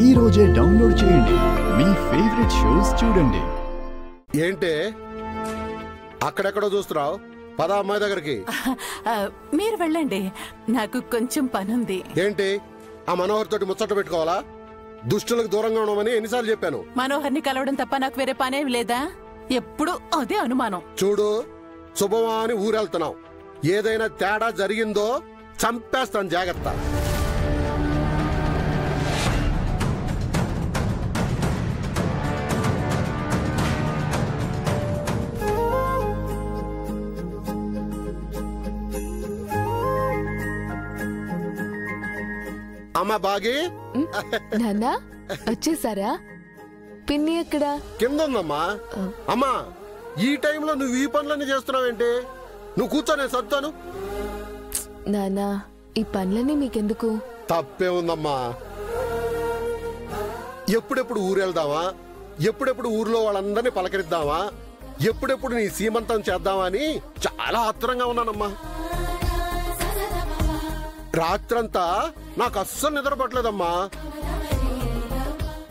ఈ రోజే డౌన్లోడ్ చేయండి. మీ ఫేవరెట్ షోస్ చూడండి. ఏంటే అక్కడెక్కడో చూస్తున్నావు? పద అమ్మాయి దగ్గరికి. మీరు వెళ్ళండి, నాకు కొంచెం పనుంది. ఏంటి ఆ మనోహర్ తోటి ముచ్చట పెట్టుకోవాలా? దుష్టులకు దూరంగా ఉండమని ఎన్నిసార్లు చెప్పాను? మనోహర్ని కలవడం తప్ప నాకు వేరే పనేమి లేదా? ఎప్పుడు అదే అనుమానం. చూడు, శుభమా అని ఊరెళ్తున్నావు. ఏదైనా తేడా జరిగిందో చంపేస్తాను, జాగ్రత్త. అమ్మా బాగి, నాన్నా వచ్చేసారా? పిన్ని ఎక్కడా? కింద ఉందమ్మా. అమ్మా, ఈ టైంలో నువ్వు ఈ పనులన్నీ చేస్తున్నావేంటి? నువ్వు కూర్చో, నేను సర్దుతాను. నాన్నా, ఈ పనులన్నీ మీకెందుకు? తప్పే ఉందమ్మా. ఎప్పుడెప్పుడు ఊరెళ్దామా, ఎప్పుడెప్పుడు ఊర్లో వాళ్ళందరినీ పలకరిద్దామా, ఎప్పుడెప్పుడు నీ సీమంతం చేద్దామా అని చాలా ఆత్రంగా ఉన్నానమ్మా. రాత్రంతా నాకు అస్సలు నిద్రపట్టలేదమ్మా.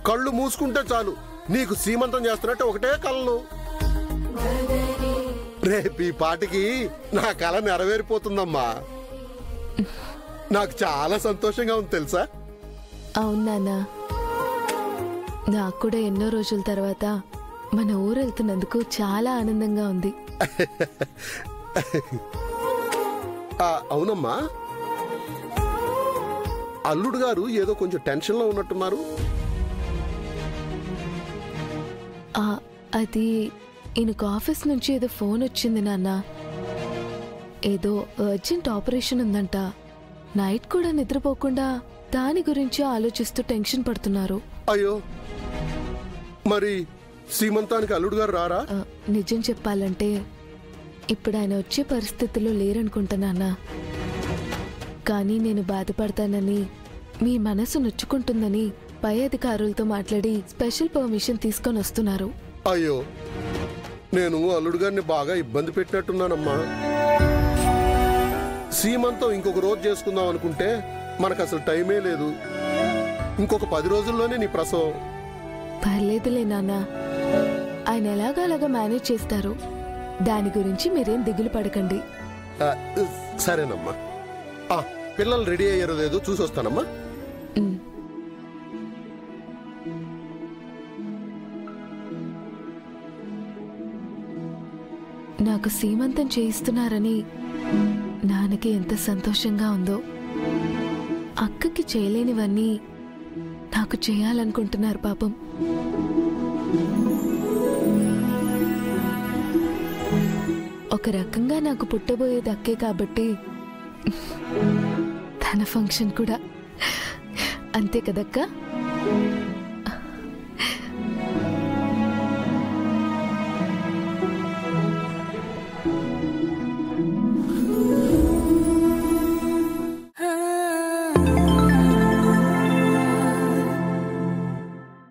కళ్ళు మూసుకుంటే చాలు నీకు సీమంతం చేస్తున్నట్టు ఒకటే కళ్ళు. రేపు ఈ పాటికి నా కళ నెరవేరిపోతుందమ్మా. నాకు చాలా సంతోషంగా ఉంది తెలుసా? అవును నాన్నా, నాకు కూడా ఎన్నో రోజుల తర్వాత మన ఊరు వెళ్తున్నందుకు చాలా ఆనందంగా ఉంది. అవునమ్మా, అల్లుడు గారు ఏదో కొంచెం టెన్షన్ లో ఉన్నట్టున్నారు. అది ఈయనకు ఆఫీస్ నుంచి ఏదో ఫోన్ వచ్చింది నాన్న. ఏదో అర్జెంట్ ఆపరేషన్ ఉందంట. నైట్ కూడా నిద్రపోకుండా దాని గురించి ఆలోచిస్తూ టెన్షన్ పడుతున్నారు. అయ్యో, మరి సీమంతానికి అల్లుడు గారు రారా? నిజం చెప్పాలంటే ఇప్పుడు ఆయన వచ్చే పరిస్థితుల్లో లేరనుకుంటున్నానా. కానీ నేను బాధపడతానని, మీ మనసు నొచ్చుకుంటుందని పై అధికారులతో మాట్లాడి స్పెషల్ పర్మిషన్ తీసుకొని వస్తున్నారు. అయ్యో, నేను అల్లుడు గారిని బాగా ఇబ్బంది పెట్టినట్టున్నానమ్మా. సీమంతం ఇంకొక రోజు చేసుకుందాం అనుకుంటే మనకు అసలు టైమే లేదు. ఇంకొక 10 రోజుల్లోనే నీ ప్రసవం. పర్లేదులే నాన్న, ఆయన ఎలాగలాగా మేనేజ్ చేస్తారు. దాని గురించి మీరేం దిగులు పడకండి. సరేనమ్మా. పిల్లలు రెడీ అయ్యారో లేదో చూసొస్తానమ్మా. నాకు సీమంతం చేయిస్తున్నారని నాన్నకి ఎంత సంతోషంగా ఉందో. అక్కకి చేయలేనివన్నీ నాకు చేయాలనుకుంటున్నారు పాపం. ఒక రకంగా నాకు పుట్టబోయేది అక్కే కాబట్టి తన ఫంక్షన్ కూడా అంతే కదక్కా.